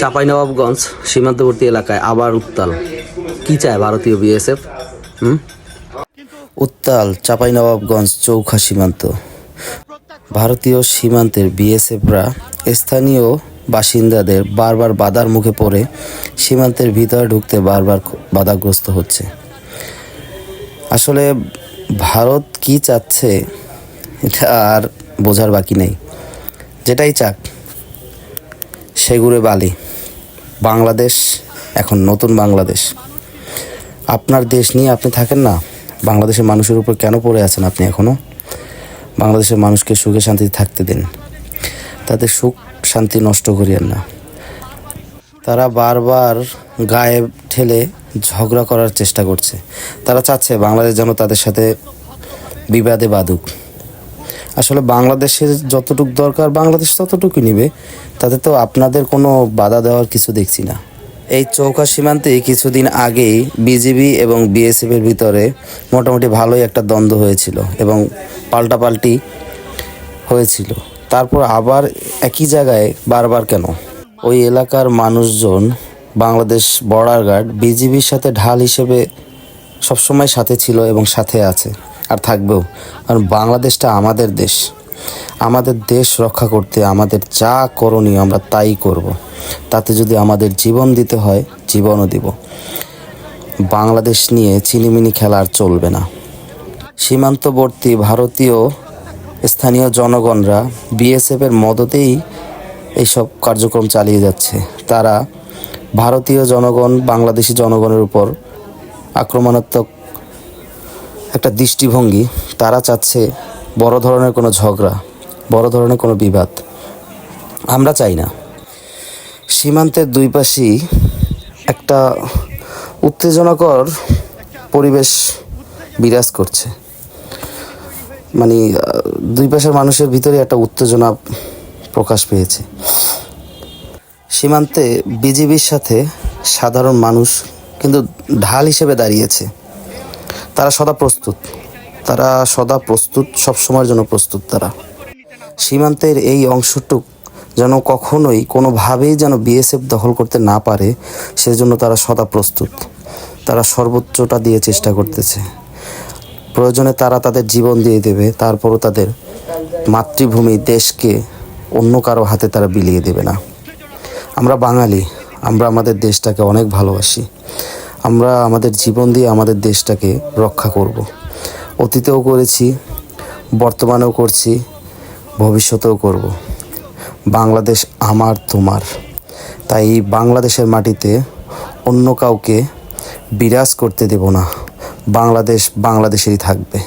চাঁপাইনবাবগঞ্জ সীমান্তবর্তী এলাকায় আবার উত্তাল। কি চায় ভারতীয় বিএসএফ? উত্তাল চাঁপাইনবাবগঞ্জ চৌখা সীমান্ত। ভারতীয় সীমান্তের বিএসএফরা স্থানীয় বাসিন্দাদের বারবার বাধার মুখে পড়ে সীমান্তের ভিতরে ঢুকতে বারবার বাধাগ্রস্ত হচ্ছে। আসলে ভারত কি চাচ্ছে এটা আর বোঝার বাকি নেই। যেটাই চাক সেগুড়ে বালি। বাংলাদেশ এখন নতুন বাংলাদেশ। আপনার দেশ নিয়ে আপনি থাকেন না, বাংলাদেশের মানুষের উপর কেন পড়ে আছেন আপনি এখনও? বাংলাদেশের মানুষকে সুখে শান্তিতে থাকতে দিন, তাদের সুখ শান্তি নষ্ট করিয়েন না। তারা বারবার গায়ে ঠেলে ঝগড়া করার চেষ্টা করছে। তারা চাচ্ছে বাংলাদেশ যেন তাদের সাথে বিবাদে বাঁধুক। আসলে বাংলাদেশের যতটুকু দরকার বাংলাদেশ ততটুকুই নিবে, তাতে তো আপনাদের কোনো বাধা দেওয়ার কিছু দেখছি না। এই চৌখা সীমান্তে কিছুদিন আগেই বিজিবি এবং বিএসএফের ভিতরে মোটামুটি ভালোই একটা দ্বন্দ্ব হয়েছিল এবং পাল্টাপাল্টি হয়েছিল। তারপর আবার একই জায়গায় বারবার কেন? ওই এলাকার মানুষজন বাংলাদেশ বর্ডার গার্ড বিজিবির সাথে ঢাল হিসেবে সবসময় সাথে ছিল এবং সাথে আছে আর থাকবেও। কারণ বাংলাদেশটা আমাদের দেশ। আমাদের দেশ রক্ষা করতে আমাদের যা করণীয় আমরা তাই করব। তাতে যদি আমাদের জীবন দিতে হয় জীবনও দিব। বাংলাদেশ নিয়ে চিনিমিনি খেলা আর চলবে না। সীমান্তবর্তী ভারতীয় স্থানীয় জনগণরা বিএসএফের মদতেই এইসব কার্যক্রম চালিয়ে যাচ্ছে। তারা ভারতীয় জনগণ বাংলাদেশি জনগণের উপর আক্রমণাত্মক একটা দৃষ্টিভঙ্গি। তারা চাচ্ছে বড় ধরনের কোনো ঝগড়া, বড় ধরনের কোনো বিবাদ আমরা চাই না। সীমান্তের দুই পাশেই একটা উত্তেজনাকর পরিবেশ বিরাজ করছে। মানে দুই পাশের মানুষের ভিতরে একটা উত্তেজনা প্রকাশ পেয়েছে। সীমান্তে বিজিবির সাথে সাধারণ মানুষ কিন্তু ঢাল হিসেবে দাঁড়িয়েছে। তারা সদা প্রস্তুত, সবসময়ের জন্য প্রস্তুত। তারা সীমান্তের এই অংশটুক যেন কখনোই কোনোভাবেই যেন বিএসএফ দখল করতে না পারে, সেজন্য তারা সদা প্রস্তুত। তারা সর্বোচ্চটা দিয়ে চেষ্টা করতেছে। প্রয়োজনে তারা তাদের জীবন দিয়ে দেবে, তারপরও তাদের মাতৃভূমি দেশকে অন্য কারো হাতে তারা বিলিয়ে দেবে না। আমরা বাঙালি, আমরা আমাদের দেশটাকে অনেক ভালোবাসি। আমরা আমাদের জীবন দিয়ে আমাদের দেশটাকে রক্ষা করব। অতীতেও করেছি, বর্তমানেও করছি, ভবিষ্যতেও করব। বাংলাদেশ আমার তোমার। তাই বাংলাদেশের মাটিতে অন্য কাউকে বিরাজ করতে দেব না। বাংলাদেশ বাংলাদেশেরই থাকবে।